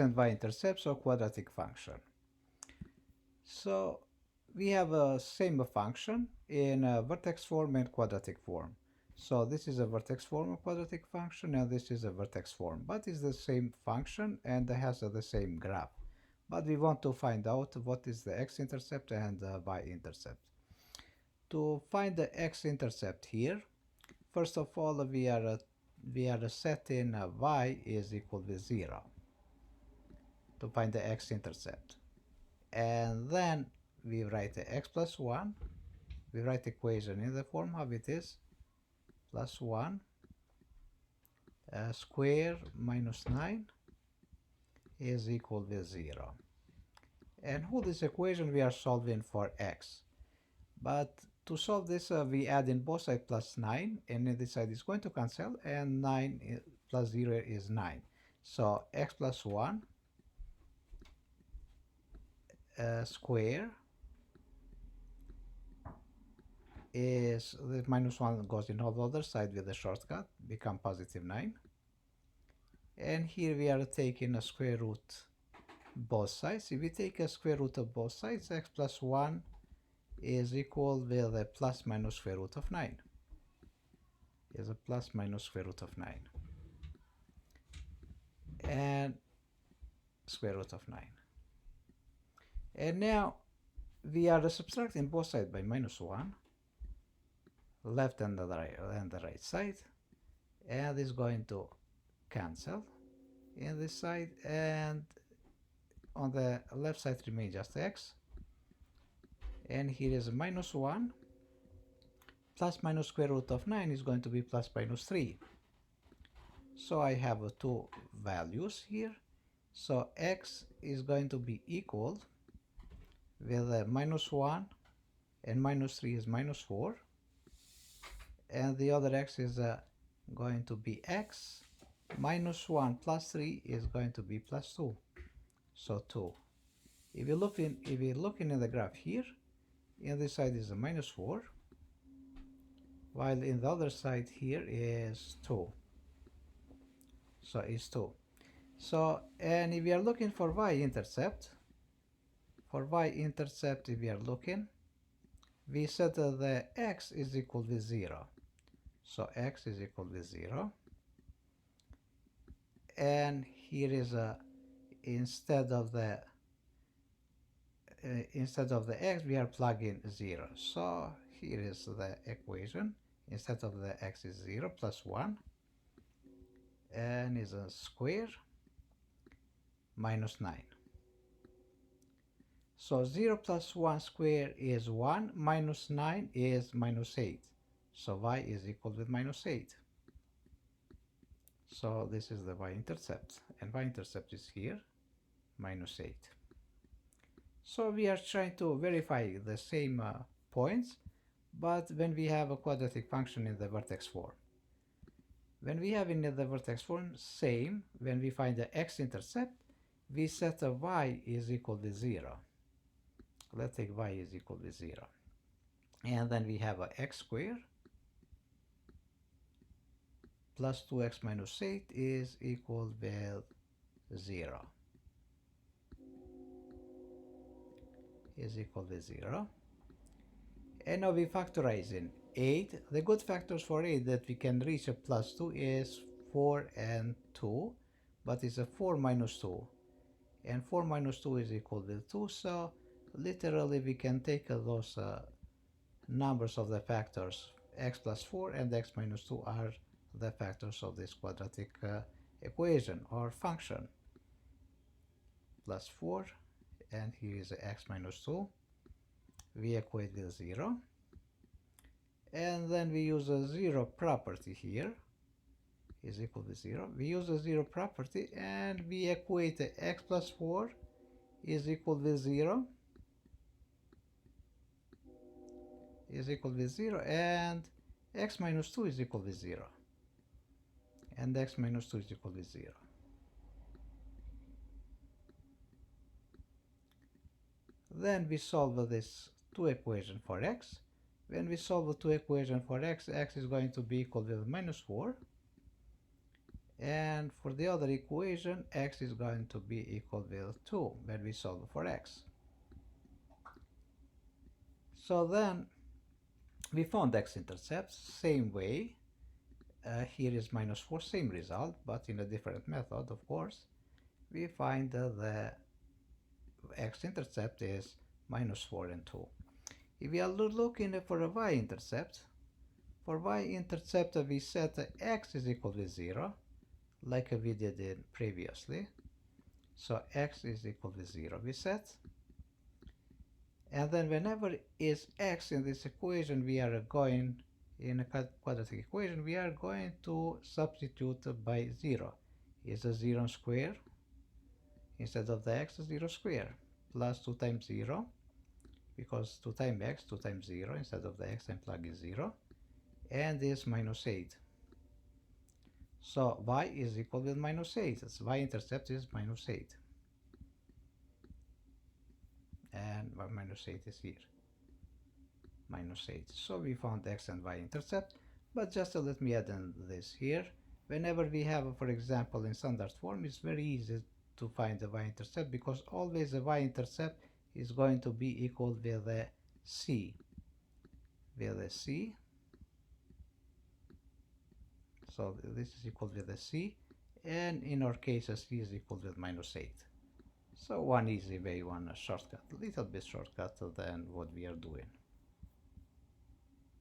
and Y-intercepts or quadratic function. So we have a same function in a vertex form and quadratic form. So this is a vertex form of quadratic function and this is a vertex form, but it's the same function and it has the same graph. But we want to find out what is the X-intercept and the Y-intercept. To find the X-intercept here, first of all we are setting y is equal to 0 to find the X-intercept. And then we write the x plus 1. We write the equation in the form of it is plus 1 square minus 9 is equal to 0. And who this equation we are solving for x. But to solve this we add in both sides plus 9 and in this side is going to cancel and 9 plus 0 is 9. So x plus 1 square is the minus 1 goes in all the other side with the shortcut, become positive 9. And here we are taking a square root both sides. If we take a square root of both sides, x plus 1 is equal with a plus minus square root of 9. Is a plus minus square root of 9. And square root of 9. And now we are subtracting both sides by minus 1. Left and the right side, and is going to cancel in this side, and on the left side remains just x, and here is minus 1 plus minus square root of 9 is going to be plus minus 3. So I have two values here, so x is going to be equal with minus 1 and minus 3 is minus 4, and the other x is going to be x minus 1 plus 3 is going to be plus 2. So 2. If you're looking in the graph here, in this side is a minus 4, while in the other side here is 2. So it's 2. So, and if we are looking for y-intercept, if we are looking, we set the x is equal to 0. So x is equal to 0. And here is instead of the x we are plugging 0. So here is the equation. Instead of the x is 0 plus 1 and is a square minus 9. So 0 plus 1 square is 1 minus 9 is minus 8. So y is equal with minus 8. So this is the y-intercept, and y-intercept is here, minus 8. So we are trying to verify the same points, but when we have a quadratic function in the vertex form. When we have in the vertex form, same, when we find the x-intercept, we set a y is equal to 0. Let's take y is equal to 0. And then we have a x squared plus 2x minus 8 is equal with 0. Is equal to 0. And now we factorizing 8. The good factors for 8 that we can reach a plus 2 is 4 and 2, but it's a 4 minus 2. And 4 minus 2 is equal to 2, so literally we can take those numbers of the factors x plus 4 and x minus 2 are the factors of this quadratic equation or function. Plus 4 and here is x minus 2. We equate with 0. And then we use a 0 property here is equal to 0. We use a 0 property and we equate x plus 4 is equal to 0 and x minus 2 is equal to 0 and x minus 2 is equal to 0. Then we solve this two equation for x. When we solve the two equation for x, x is going to be equal to minus 4 And for the other equation, x is going to be equal with 2 when we solve for x. So then we found x-intercepts, same way. Here is -4, same result, but in a different method, of course. We find the x-intercept is -4 and 2. If we are looking for a y-intercept, for y-intercept we set x is equal to 0, like we did it previously. So x is equal to 0 we set. And then whenever is x in this equation, we are going, in a quadratic equation, we are going to substitute by 0. Is a 0 square, instead of the x, 0 square, plus 2 times 0, because 2 times x, 2 times 0, instead of the x I'm plugging 0, and is -8. So y is equal with -8, its y-intercept is -8. And -8 is here, -8. So we found x and y-intercept, but just let me add in this here. Whenever we have, for example, in standard form, it's very easy to find the y-intercept, because always the y-intercept is going to be equal with the c, so this is equal with the c, and in our case c is equal with -8. So one easy way, one shortcut, a little bit shortcut than what we are doing.